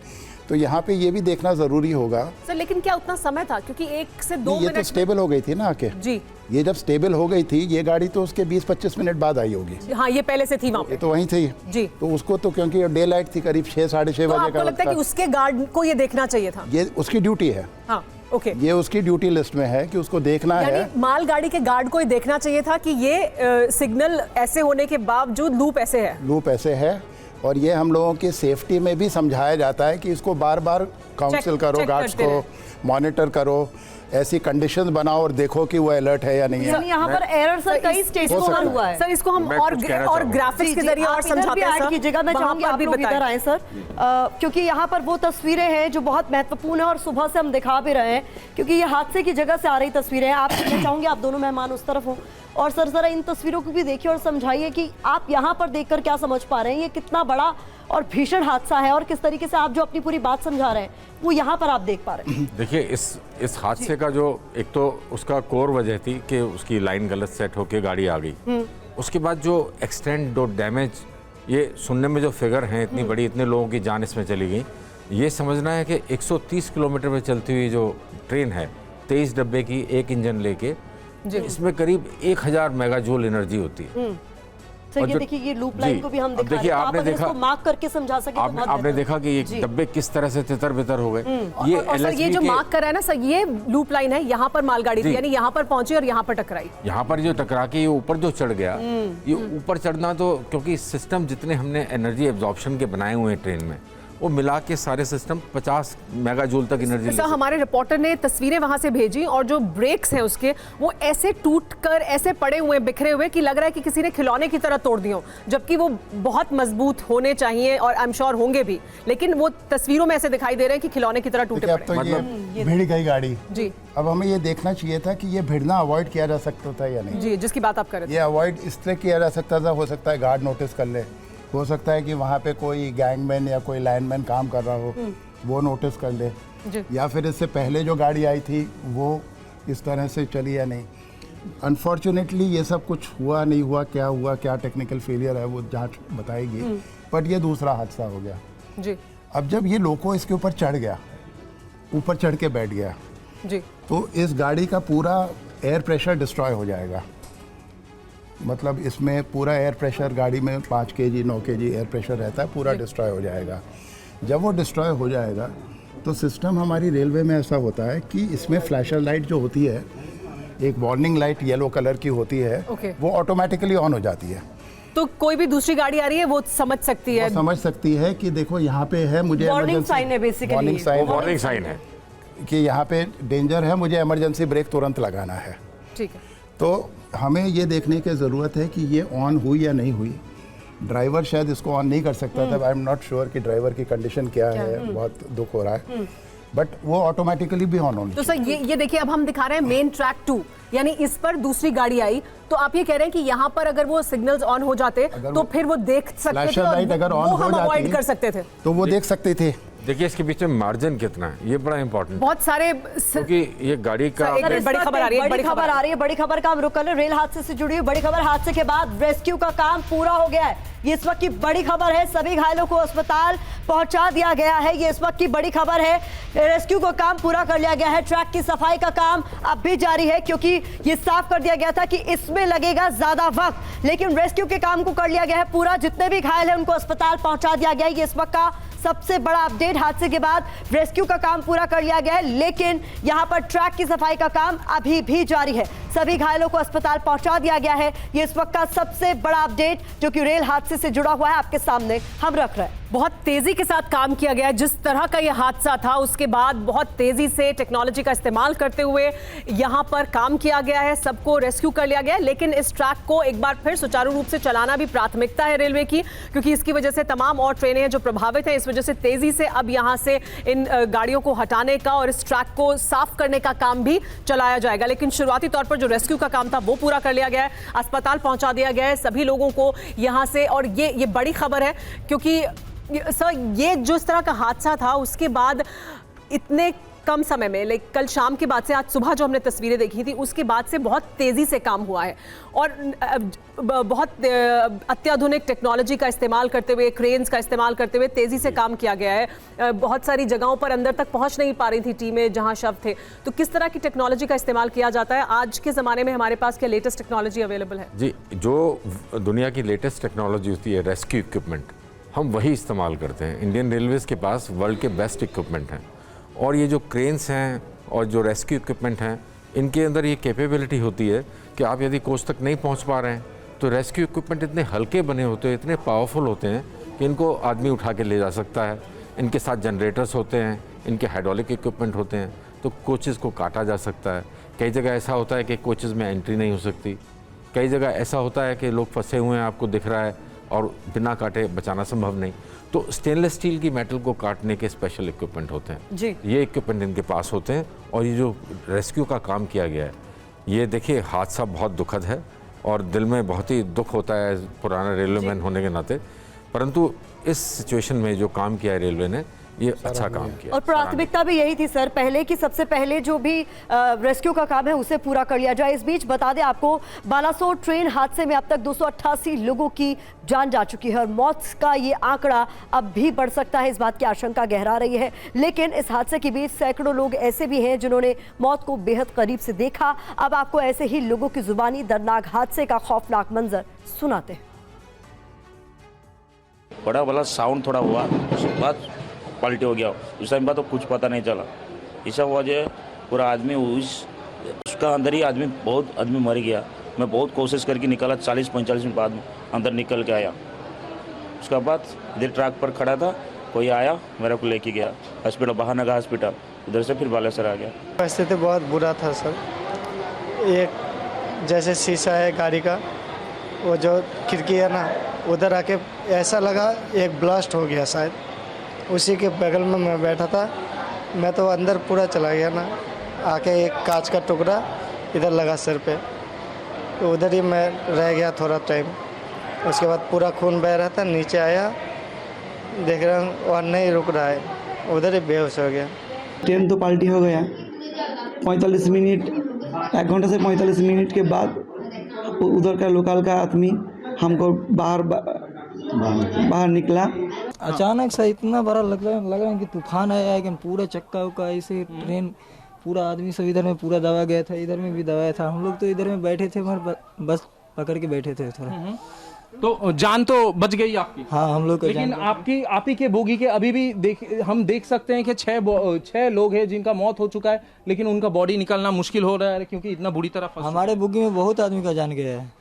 तो यहाँ पे ये भी देखना ज़रूरी होगा। सर, लेकिन क्या उतना समय था? क्योंकि 1 से 2 ये तो मिनट स्टेबल हो गई थी ना आके। जी, ये जब स्टेबल हो गई थी, ये गाड़ी तो उसके 20-25 मिनट बाद आई होगी। हाँ, ये पहले से थी वहाँ ये पे। तो वहीं थी जी। तो उसको तो, क्योंकि डे लाइट थी, करीब 6-6:30 तो बजे आपको का लगता है वक्त कि उसके गार्ड को ये देखना चाहिए था? था। ये उसकी ड्यूटी है, हाँ, ओके। ये उसकी ड्यूटी लिस्ट में है कि उसको देखना है। यानी मालगाड़ी के गार्ड को ये देखना चाहिए था कि ये सिग्नल ऐसे होने के बावजूद लूप ऐसे है। लूप ऐसे है, और ये हम लोगों की सेफ्टी में भी समझाया जाता है कि इसको बार बार काउंसिल करो, चेक गार्ड्स करते को मॉनिटर करो, ऐसी कंडीशंस बनाओ और देखो कि वो अलर्ट है या नहीं है। यानी यहाँ पर एरर सर कई स्टेज हो पर सकता हुआ है। सर, इसको हम मैं और कुछ कहना और चाहूंगा। ग्राफिक्स के जरिए और आप इधर भी समझाते हैं ऐड सर। कीजिएगा, मैं वहाँ चाहूंगी पर आप भी लोग बताएं। इधर आए सर, क्योंकि यहाँ पर वो तस्वीरें हैं जो बहुत महत्वपूर्ण है और सुबह से हम दिखा भी रहे हैं, क्योंकि ये हादसे की जगह से आ रही तस्वीरें हैं। आप, मैं चाहूंगी आप दोनों मेहमान उस तरफ हो, और सर जरा इन तस्वीरों को भी देखिए और समझाइए कि आप यहाँ पर देखकर क्या समझ पा रहे हैं, ये कितना बड़ा और भीषण हादसा है, और किस तरीके से आप जो अपनी पूरी बात समझा रहे हैं वो यहाँ पर आप देख पा रहे हैं। देखिए, इस हादसे का जो एक तो उसका कोर वजह थी कि उसकी लाइन गलत सेट होकर गाड़ी आ गई। उसके बाद जो एक्सटेंट दो डैमेज, ये सुनने में जो फिगर हैं इतनी बड़ी, इतने लोगों की जान इसमें चली गई, ये समझना है कि 130 किलोमीटर पे चलती हुई जो ट्रेन है, 23 डब्बे की, एक इंजन लेके, इसमें करीब 1000 मेगाजूल एनर्जी होती है। सर और ये जो- देखिए, ये लूप लाइन जी, को भी हम अब दिखा रहे देखिए, हैं, आप आपने अगर देखा- इसको मार्क करके समझा सके तो बहुत आपने बेहतर। देखा कि ये जी। डब्बे किस तरह से तितर बितर हो गए। और सर, ये जो मार्क कर रहा है ना सर, ये लूप लाइन है, यहाँ पर मालगाड़ी थी, जी। यानी यहाँ पर पहुंची और यहाँ पर टकराई। यहाँ पर जो टकरा के ये ऊपर जो चढ़ गया, ये ऊपर चढ़ना तो, क्योंकि सिस्टम जितने हमने एनर्जी एब्जॉर्प्शन के बनाए हुए हैं ट्रेन में, वो मिला के सारे सिस्टम 50 मेगाजूल तक एनर्जी। सर, हमारे रिपोर्टर ने तस्वीरें वहां से भेजी, और जो ब्रेक्स हैं उसके, वो ऐसे टूट कर ऐसे पड़े हुए, बिखरे हुए, कि लग रहा है कि किसी ने खिलौने की तरह तोड़ दिए, जबकि वो बहुत मजबूत होने चाहिए और आई एम श्योर होंगे भी, लेकिन वो तस्वीरों में ऐसे दिखाई दे रहे हैं कि खिलौने की तरह टूटे देखिए, अब पड़े। तो ये भिड़ गई गाड़ी। जी अब हमें ये देखना चाहिए था कि ये भिड़ना अवॉइड किया जा सकता था या नहीं। जी, जिसकी बात आप कर रहे थे। ये अवॉइड इस तरह किया जा सकता था, हो सकता है गार्ड नोटिस कर ले, हो सकता है कि वहाँ पे कोई गैंगमैन या कोई लाइनमैन काम कर रहा हो, वो नोटिस कर ले, जी। या फिर इससे पहले जो गाड़ी आई थी वो इस तरह से चली या नहीं। अनफॉर्चुनेटली ये सब कुछ हुआ नहीं हुआ, क्या हुआ, क्या टेक्निकल फेलियर है, वो जांच बताएगी, बट ये दूसरा हादसा हो गया। जी अब जब ये लोको इसके ऊपर चढ़ गया, ऊपर चढ़ के बैठ गया, जी तो इस गाड़ी का पूरा एयर प्रेशर डिस्ट्रॉय हो जाएगा। मतलब इसमें पूरा एयर प्रेशर गाड़ी में 5 kg 9 kg एयर प्रेशर रहता है, पूरा डिस्ट्रॉय हो जाएगा। जब वो डिस्ट्रॉय हो जाएगा तो सिस्टम हमारी रेलवे में ऐसा होता है कि इसमें फ्लैशर लाइट जो होती है एक वार्निंग लाइट येलो कलर की होती है, Okay. वो ऑटोमेटिकली ऑन हो जाती है। तो कोई भी दूसरी गाड़ी आ रही है वो समझ सकती है। वो समझ सकती है कि देखो यहाँ पे है, मुझे वार्निंग emergency- साइन है बेसिकली। वार्निंग साइन है वार्निंग साइन है कि यहाँ पे डेंजर है, मुझे इमरजेंसी ब्रेक तुरंत लगाना है। ठीक है। तो हमें ये देखने की ज़रूरत है कि ये ऑन हुई या नहीं हुई। ड्राइवर शायद इसको ऑन नहीं कर सकता था, आई एम नॉट श्योर कि ड्राइवर की कंडीशन क्या है, बहुत दुख हो रहा है, बट वो ऑटोमेटिकली भी ऑन होनी तो सर ये देखिए, अब हम दिखा रहे हैं मेन ट्रैक 2, यानी इस पर दूसरी गाड़ी आई, तो आप ये कह रहे हैं कि यहाँ पर अगर वो सिग्नल्स ऑन हो जाते तो फिर वो देख सकते थे, फ्लैशर लाइट अगर ऑन वो हो हम जाती अवॉइड कर सकते थे। तो वो देख सकते थे। देखिए इसके पीछे मार्जिन कितना है, ये बड़ा इंपॉर्टेंट, बहुत सारे क्योंकि ये गाड़ी का एक इस बड़ी वक्त खबर आ रही है, बड़ी बड़ी खबर आ रही है, बड़ी खबर का हम रुक कर ले। रेल हादसे से जुड़ी हुई बड़ी खबर, हादसे के बाद रेस्क्यू का काम पूरा हो गया है, ये इस वक्त की बड़ी खबर है। सभी घायलों को अस्पताल पहुंचा दिया गया है, ये इस वक्त की बड़ी खबर है। रेस्क्यू का काम पूरा कर लिया गया है, ट्रैक की सफाई का काम अब भी जारी है, क्योंकि ये साफ कर दिया गया था कि इसमें लगेगा ज्यादा वक्त, लेकिन रेस्क्यू के काम को कर लिया गया है पूरा। जितने भी घायल हैं उनको अस्पताल पहुंचा दिया गया है, ये इस वक्त का सबसे बड़ा अपडेट। हादसे के बाद रेस्क्यू का काम पूरा कर लिया गया है, लेकिन यहां पर ट्रैक की सफाई का काम अभी भी जारी है। सभी घायलों को अस्पताल पहुंचा दिया गया है, ये इस वक्त का सबसे बड़ा अपडेट जो कि रेल हादसे से जुड़ा हुआ है, आपके सामने हम रख रहे हैं। बहुत तेजी के साथ काम किया गया है, जिस तरह का यह हादसा था उसके बाद बहुत तेजी से टेक्नोलॉजी का इस्तेमाल करते हुए यहां पर काम किया गया है, सबको रेस्क्यू कर लिया गया है। लेकिन इस ट्रैक को एक बार फिर सुचारू रूप से चलाना भी प्राथमिकता है रेलवे की, क्योंकि इसकी वजह से तमाम और ट्रेनें हैं जो प्रभावित हैं। इस वजह से तेजी से अब यहां से इन गाड़ियों को हटाने का और इस ट्रैक को साफ करने का काम भी चलाया जाएगा। लेकिन शुरुआती तौर पर जो रेस्क्यू का काम था वो पूरा कर लिया गया है, अस्पताल पहुंचा दिया गया है सभी लोगों को यहां से। और ये बड़ी खबर है, क्योंकि सर ये जो इस तरह का हादसा था उसके बाद इतने कम समय में, कल शाम के बाद से आज सुबह जो हमने तस्वीरें देखी थी उसके बाद से बहुत तेजी से काम हुआ है और बहुत अत्याधुनिक टेक्नोलॉजी का इस्तेमाल करते हुए, क्रेन्स का इस्तेमाल करते हुए तेजी से काम किया गया है। बहुत सारी जगहों पर अंदर तक पहुंच नहीं पा रही थी टीमें जहां शव थे। तो किस तरह की टेक्नोलॉजी का इस्तेमाल किया जाता है आज के ज़माने में? हमारे पास क्या लेटेस्ट टेक्नोलॉजी अवेलेबल है? जी, जो दुनिया की लेटेस्ट टेक्नोलॉजी होती है रेस्क्यू इक्विपमेंट, हम वही इस्तेमाल करते हैं। इंडियन रेलवेज़ के पास वर्ल्ड के बेस्ट इक्विपमेंट हैं और ये जो क्रेन्स हैं और जो रेस्क्यू इक्विपमेंट हैं, इनके अंदर ये कैपेबिलिटी होती है कि आप यदि कोच तक नहीं पहुंच पा रहे हैं तो रेस्क्यू इक्विपमेंट इतने हल्के बने होते हैं, इतने पावरफुल होते हैं कि इनको आदमी उठा के ले जा सकता है। इनके साथ जनरेटर्स होते हैं, इनके हाइड्रोलिक इक्विपमेंट होते हैं, तो कोचेज़ को काटा जा सकता है। कई जगह ऐसा होता है कि कोचेज़ में एंट्री नहीं हो सकती, कई जगह ऐसा होता है कि लोग फंसे हुए हैं, आपको दिख रहा है और बिना काटे बचाना संभव नहीं। तो स्टेनलेस स्टील की मेटल को काटने के स्पेशल इक्विपमेंट होते हैं जी। ये इक्विपमेंट इनके पास होते हैं। और ये जो रेस्क्यू का काम किया गया है, ये देखिए हादसा बहुत दुखद है और दिल में बहुत ही दुख होता है पुराना रेलवे मैन होने के नाते, परंतु इस सिचुएशन में जो काम किया है रेलवे ने, ये अच्छा काम किया। और प्राथमिकता भी यही थी सर पहले कि सबसे पहले जो भी रेस्क्यू का काम है उसे पूरा कर लिया जाए। इस बीच बता दें आपको, बालासोर ट्रेन हादसे में अब तक 288 लोगों की जान जा चुकी है और मौत का ये आंकड़ा अब भी बढ़ सकता है, इस बात की आशंका गहरा रही है। लेकिन इस हादसे के बीच सैकड़ों लोग ऐसे भी हैं जिन्होंने मौत को बेहद करीब से देखा। अब आपको ऐसे ही लोगों की जुबानी दर्दनाक हादसे का खौफनाक मंजर सुनाते हैं। बड़ा वाला साउंड थोड़ा हुआ, उसके बाद पलटी हो गया। उस टाइम बाद तो कुछ पता नहीं चला। ऐसा हुआ जो पूरा आदमी उसका अंदर ही बहुत आदमी मर गया। मैं बहुत कोशिश करके निकाला, 40-45 मिनट बाद अंदर निकल के आया। उसके बाद इधर ट्रैक पर खड़ा था, कोई आया मेरे को लेके गया हॉस्पिटल, बहानगर हॉस्पिटल, उधर से फिर बालेश्वर आ गया। वैसे तो बहुत बुरा था सर। एक जैसे शीशा है गाड़ी का, वो जो खिड़की है ना, उधर आके ऐसा लगा एक ब्लास्ट हो गया शायद। उसी के बगल में मैं बैठा था, मैं तो अंदर पूरा चला गया ना। आके एक कांच का टुकड़ा इधर लगा सर पे, तो उधर ही मैं रह गया थोड़ा टाइम। उसके बाद पूरा खून बह रहा था, नीचे आया देख रहा हूँ और नहीं रुक रहा है, उधर ही बेहोश हो गया। ट्रेन तो पलटी हो गया। 45 मिनट, 1 घंटे से 45 मिनट के बाद उधर का लोकल का आदमी हमको बाहर निकला। अचानक से इतना बड़ा लगा कि तूफान आया है कि पूरा चक्का उक्का ऐसे ट्रेन पूरा आदमी सब इधर में पूरा दबा गया था, इधर में भी दबाया था। हम लोग तो इधर में बैठे थे, मगर बस पकड़ के बैठे थे थोड़ा। तो जान तो बच गई आपकी। हाँ हम लोग को लेकिन जान आप ही के बोगी के अभी भी हम देख सकते हैं कि छह लोग हैं जिनका मौत हो चुका है, लेकिन उनका बॉडी निकालना मुश्किल हो रहा है क्योंकि इतना बुरी तरह फंसा। हमारे बोगी में बहुत आदमी का जान गया है,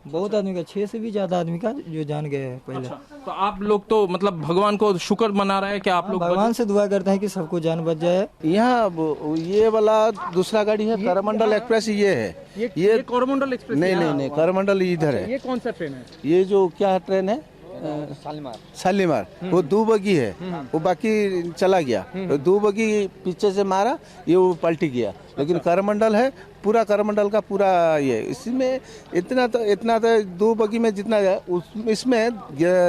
बहुत आदमी का, 6 से भी ज्यादा आदमी का जो जान गया है पहले। तो आप लोग तो मतलब भगवान को शुक्र मना रहे हैं कि आप लोग भगवान से दुआ करते हैं कि सबको जान बच जाए। यहाँ ये वाला दूसरा गाड़ी है करमंडल एक्सप्रेस, ये है ये कोरोमंडल एक्सप्रेस। नहीं करमंडल इधर है। ये कौन सा ट्रेन है? ये जो क्या ट्रेन है शालीमार वो 2 बगी है, वो बाकी चला गया, 2 बगी पीछे से मारा, ये वो पलटी गया। लेकिन करमंडल है, पूरा करमंडल का पूरा ये, इसमें इतना तो 2 बगी में जितना है इसमें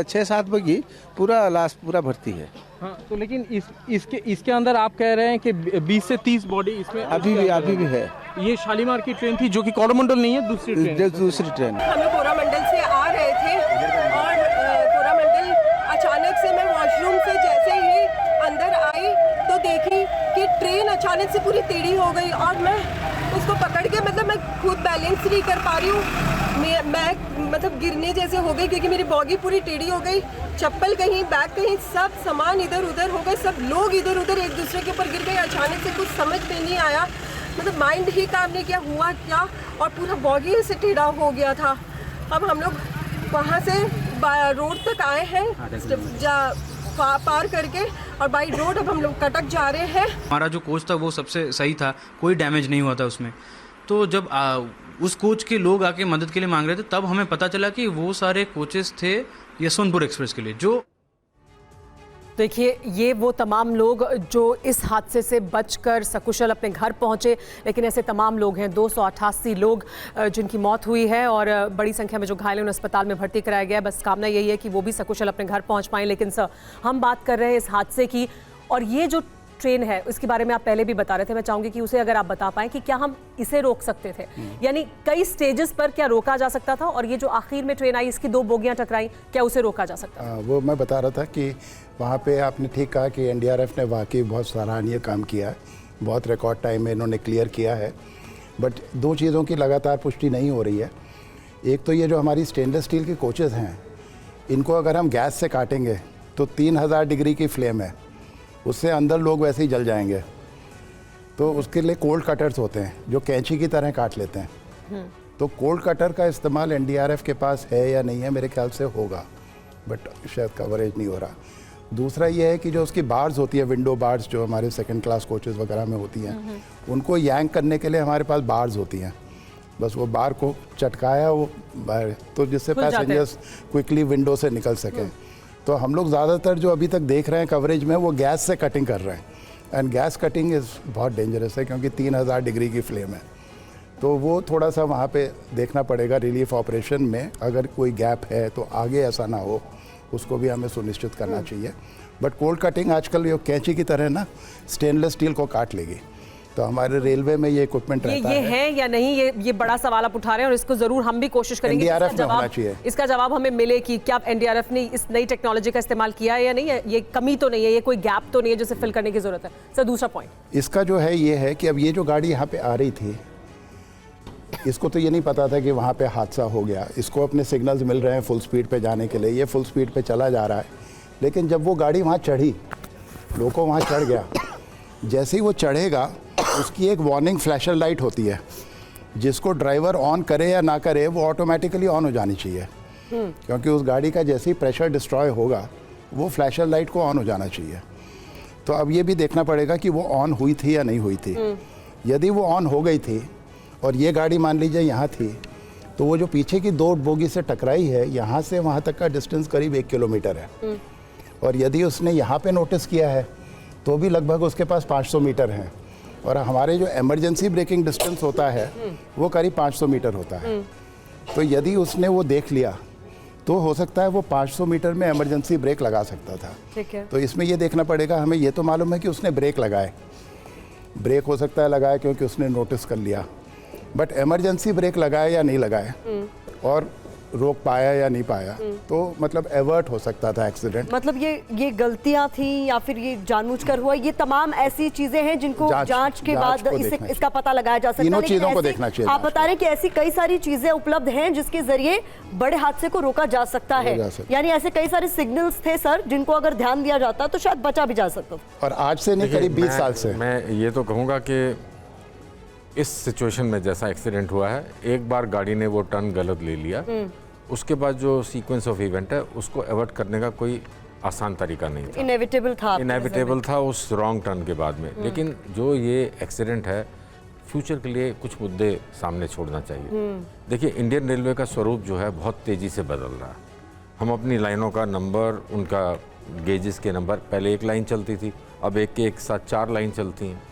6-7 बगी पूरा लाश पूरा भर्ती है। हाँ, तो लेकिन इसके अंदर आप कह रहे हैं कि 20 से 30 बॉडी इसमें अभी भी है। ये शालीमार की ट्रेन थी जो कि कोरोमंडल नहीं है, दूसरी ट्रेन। हम लोग कोरोमंडल से आ रहे थे और कोरोमंडल अचानक से मैं वॉशरूम से जैसे ही अंदर आई तो देखी कि ट्रेन अचानक से पूरी टेढ़ी हो गई और मैं उसको पकड़ के मतलब मैं खुद बैलेंस नहीं कर पा रही हूँ। मैं मतलब गिरने जैसे हो गई क्योंकि मेरी बॉडी पूरी टेढ़ी हो गई, चप्पल कहीं, बैग कहीं, सब सामान इधर उधर हो गए, सब लोग इधर उधर एक दूसरे के ऊपर गिर गए। अचानक से कुछ समझ में नहीं आया, मतलब माइंड ही काम नहीं किया हुआ क्या, और पूरा बॉडी से टेढ़ा हो गया था। अब हम लोग वहाँ से रोड तक आए हैं पार करके, और बाई रोड अब हम लोग कटक जा रहे हैं। हमारा जो कोच था वो सबसे सही था, कोई डैमेज नहीं हुआ था उसमें। तो जब उस कोच के लोग आके मदद के लिए मांग रहे थे तब हमें पता चला कि वो सारे कोचेस थे यशवंतपुर एक्सप्रेस के लिए। जो देखिए, ये वो तमाम लोग जो इस हादसे से बचकर सकुशल अपने घर पहुंचे, लेकिन ऐसे तमाम लोग हैं, 288 लोग जिनकी मौत हुई है और बड़ी संख्या में जो घायल हैं उन्हें अस्पताल में भर्ती कराया गया है। बस कामना यही है कि वो भी सकुशल अपने घर पहुंच पाएं। लेकिन सर, हम बात कर रहे हैं इस हादसे की, और ये जो ट्रेन है उसके बारे में आप पहले भी बता रहे थे, मैं चाहूंगी कि उसे अगर आप बता पाएं कि क्या हम इसे रोक सकते थे, यानी कई स्टेजेस पर क्या रोका जा सकता था, और ये जो आखिर में ट्रेन आई इसकी 2 बोगियां टकराई, क्या उसे रोका जा सकता था? वो मैं बता रहा था कि वहाँ पे आपने ठीक कहा कि एनडीआरएफ ने वाकई बहुत सराहनीय काम किया है, बहुत रिकॉर्ड टाइम में इन्होंने क्लियर किया है। बट 2 चीज़ों की लगातार पुष्टि नहीं हो रही है। एक तो ये जो हमारी स्टेनलेस स्टील की कोचेज़ हैं, इनको अगर हम गैस से काटेंगे तो 3000 डिग्री की फ्लेम है, उससे अंदर लोग वैसे ही जल जाएंगे। तो उसके लिए कोल्ड कटर्स होते हैं जो कैंची की तरह काट लेते हैं। तो कोल्ड कटर का इस्तेमाल एनडीआरएफ के पास है या नहीं है, मेरे ख्याल से होगा, बट शायद कवरेज नहीं हो रहा। दूसरा ये है कि जो उसकी बार्स होती है, विंडो बार्स जो हमारे 2nd क्लास कोचेस वगैरह में होती हैं, उनको यांक करने के लिए हमारे पास बार्स होती हैं। बस वो बार को चटकाया वो बार, तो जिससे पैसेंजर्स क्विकली विंडो से निकल सकें। तो हम लोग ज़्यादातर जो अभी तक देख रहे हैं कवरेज में, वो गैस से कटिंग कर रहे हैं, एंड गैस कटिंग इज़ बहुत डेंजरस है क्योंकि 3000 डिग्री की फ्लेम है। तो वो थोड़ा सा वहाँ पे देखना पड़ेगा रिलीफ ऑपरेशन में, अगर कोई गैप है तो आगे ऐसा ना हो, उसको भी हमें सुनिश्चित करना चाहिए। बट कोल्ड कटिंग आजकल ये कैंची की तरह ना स्टेनलेस स्टील को काट लेगी। तो हमारे रेलवे में ये इक्विपमेंट रहता ये है या नहीं, ये बड़ा सवाल आप उठा रहे हैं, और इसको जरूर हम भी कोशिश करेंगे इसका जवाब हमें मिले कि क्या एनडीआरएफ ने इस नई टेक्नोलॉजी का इस्तेमाल किया है या नहीं है, ये कमी तो नहीं है, ये कोई गैप तो नहीं है जिसे फिल करने की जरूरत है। सर, दूसरा पॉइंट इसका जो है ये है कि अब ये जो गाड़ी यहाँ पे आ रही थी, इसको तो ये नहीं पता था कि वहाँ पे हादसा हो गया। इसको अपने सिग्नल्स मिल रहे हैं फुल स्पीड पे जाने के लिए, ये फुल स्पीड पे चला जा रहा है। लेकिन जब वो गाड़ी वहाँ चढ़ी, लोको वहाँ चढ़ गया, जैसे ही वो चढ़ेगा उसकी एक वार्निंग फ्लैशर लाइट होती है, जिसको ड्राइवर ऑन करे या ना करे वो ऑटोमेटिकली ऑन हो जानी चाहिए, क्योंकि उस गाड़ी का जैसे ही प्रेशर डिस्ट्रॉय होगा वो फ्लैशर लाइट को ऑन हो जाना चाहिए। तो अब ये भी देखना पड़ेगा कि वो ऑन हुई थी या नहीं हुई थी। यदि वो ऑन हो गई थी और ये गाड़ी मान लीजिए यहाँ थी, तो वो जो पीछे की 2 बोगी से टकराई है, यहाँ से वहाँ तक का डिस्टेंस करीब 1 किलोमीटर है, और यदि उसने यहाँ पे नोटिस किया है तो भी लगभग उसके पास 500 मीटर है, और हमारे जो इमरजेंसी ब्रेकिंग डिस्टेंस होता है वो करीब 500 मीटर होता है। तो यदि उसने वो देख लिया तो हो सकता है वो 500 मीटर में इमरजेंसी ब्रेक लगा सकता था। ठीक है। तो इसमें ये देखना पड़ेगा, हमें ये तो मालूम है कि उसने ब्रेक लगाए, ब्रेक हो सकता है लगाया क्योंकि उसने नोटिस कर लिया, बट इमरजेंसी ब्रेक लगाए या नहीं लगाए, और रोक पाया या नहीं पाया, तो मतलब एवर्ट हो सकता था एक्सीडेंट। मतलब ये गलतियां थी या फिर ये जानबूझकर हुआ, ये तमाम ऐसी चीजें हैं जिनको जांच के बाद इसका पता लगाया जा सकता है। तीनों चीजों को देखना चाहिए। आप बता रहे हैं कि ऐसी कई सारी चीजें उपलब्ध हैं जिसके जरिए बड़े हादसे को रोका जा सकता है, यानी ऐसे कई सारे सिग्नल्स थे सर जिनको अगर ध्यान दिया जाता तो शायद बचा भी जा सकता। और आज से नहीं, करीब 20 साल से। मैं ये तो कहूँगा कि इस सिचुएशन में जैसा एक्सीडेंट हुआ है, एक बार गाड़ी ने वो टर्न गलत ले लिया, उसके बाद जो सीक्वेंस ऑफ इवेंट है उसको अवॉइड करने का कोई आसान तरीका नहीं था। इनएविटेबल था उस रॉन्ग टर्न के बाद में। लेकिन जो ये एक्सीडेंट है, फ्यूचर के लिए कुछ मुद्दे सामने छोड़ना चाहिए। देखिए, इंडियन रेलवे का स्वरूप जो है बहुत तेज़ी से बदल रहा है। हम अपनी लाइनों का नंबर, उनका गेजेस के नंबर, पहले एक लाइन चलती थी, अब एक के एक साथ 4 लाइन चलती हैं।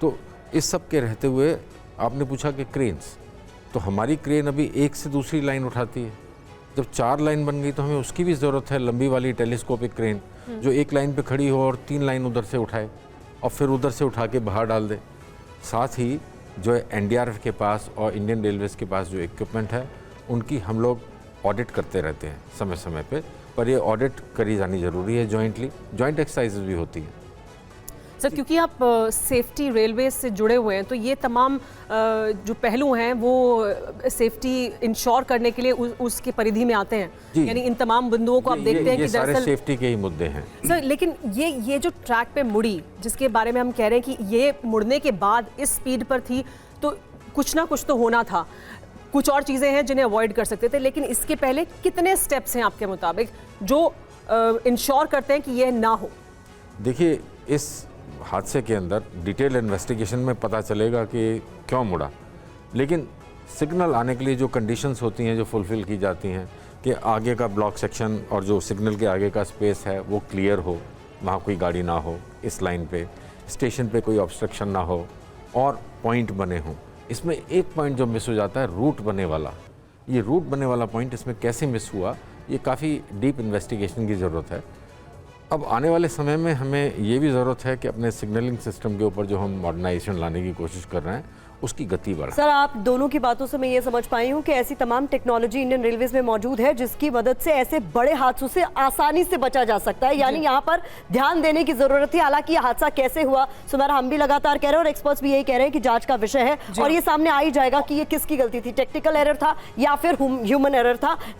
तो इस सब के रहते हुए आपने पूछा कि क्रेन्स, तो हमारी क्रेन अभी एक से दूसरी लाइन उठाती है। जब 4 लाइन बन गई तो हमें उसकी भी ज़रूरत है, लंबी वाली टेलीस्कोपिक क्रेन जो एक लाइन पे खड़ी हो और 3 लाइन उधर से उठाए और फिर उधर से उठा के बाहर डाल दे। साथ ही जो एनडीआरएफ के पास और इंडियन रेलवेज़ के पास जो इक्विपमेंट है, उनकी हम लोग ऑडिट करते रहते हैं समय समय पर ये ऑडिट करी जानी ज़रूरी है। जॉइंट एक्सरसाइजेज भी होती हैं सर, क्योंकि आप सेफ्टी रेलवे से जुड़े हुए हैं, तो ये तमाम जो पहलू हैं वो सेफ्टी इंश्योर करने के लिए उसकी परिधि में आते हैं। यानी इन तमाम बिंदुओं को आप देखते हैं कि सारे सेफ्टी के ही मुद्दे हैं सर। लेकिन ये जो ट्रैक पे मुड़ी, जिसके बारे में हम कह रहे हैं कि ये मुड़ने के बाद इस स्पीड पर थी, तो कुछ ना कुछ तो होना था। कुछ और चीज़ें हैं जिन्हें अवॉइड कर सकते थे, लेकिन इसके पहले कितने स्टेप्स हैं आपके मुताबिक जो इंश्योर करते हैं कि ये ना हो? देखिए, इस हादसे के अंदर डिटेल इन्वेस्टिगेशन में पता चलेगा कि क्यों मुड़ा, लेकिन सिग्नल आने के लिए जो कंडीशंस होती हैं, जो फुलफ़िल की जाती हैं कि आगे का ब्लॉक सेक्शन और जो सिग्नल के आगे का स्पेस है वो क्लियर हो, वहाँ कोई गाड़ी ना हो, इस लाइन पे स्टेशन पे कोई ऑब्स्ट्रक्शन ना हो और पॉइंट बने हों। इसमें एक पॉइंट जो मिस हो जाता है, रूट बने वाला। ये रूट बने वाला पॉइंट इसमें कैसे मिस हुआ, ये काफ़ी डीप इन्वेस्टिगेशन की ज़रूरत है। अब आने वाले समय में हमें ये भी ज़रूरत है कि अपने सिग्नलिंग सिस्टम के ऊपर जो हम मॉडर्नाइजेशन लाने की कोशिश कर रहे हैं, उसकी गति बढ़ाएं। सर, आप दोनों की बातों से मैं ये समझ पाई हूँ कि ऐसी तमाम टेक्नोलॉजी इंडियन रेलवेज में मौजूद है जिसकी मदद से ऐसे बड़े हादसों से आसानी से बचा जा सकता है। यानी यहाँ पर ध्यान देने की जरूरत है। हालांकि यह हादसा कैसे हुआ, सुमेरा, हम भी लगातार कह रहे हैं और एक्सपर्ट्स भी यही कह रहे हैं कि जांच का विषय है और ये सामने आ ही जाएगा कि ये किसकी गलती थी, टेक्निकल एरर था या फिर ह्यूमन एरर था।